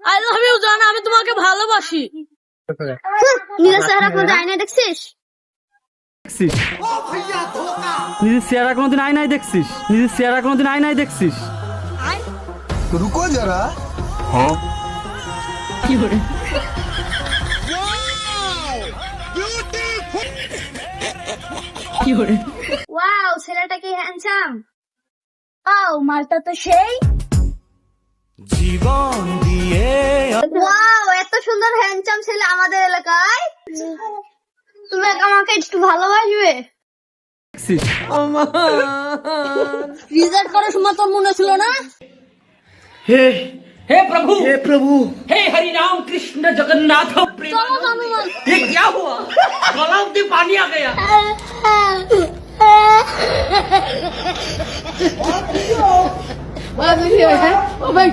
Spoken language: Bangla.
আই লাভ ইউ জান, আমি তোমাকে ভালোবাসি। নিজের চেহারা কোনদিন আয়নায় দেখছিস? নিজের চেহারা কোনোদিন আয়নায় দেখছিস? নিজের চেহারা কোনোদিন আয়নায় দেখছিস? रुको जरा। ওয়াও, ছেলেটা কি হ্যান্ডসাম। ওয়াও, মালটা তো সেই। জীবন দিয়ে ওয়াও, এত সুন্দর হ্যান্ডসাম ছেলে আমাদের এলাকায়। তুমি আমাকে একটু ভালোবাসবে? দেখছিস? রিজাল্ট করার সময় তোর মনে ছিল না? हे प्रभु हे हरि राम कृष्ण जगन्नाथ চলো জানু মান। ये क्या हुआ? तालाब में पानी आ गया। ও ভাই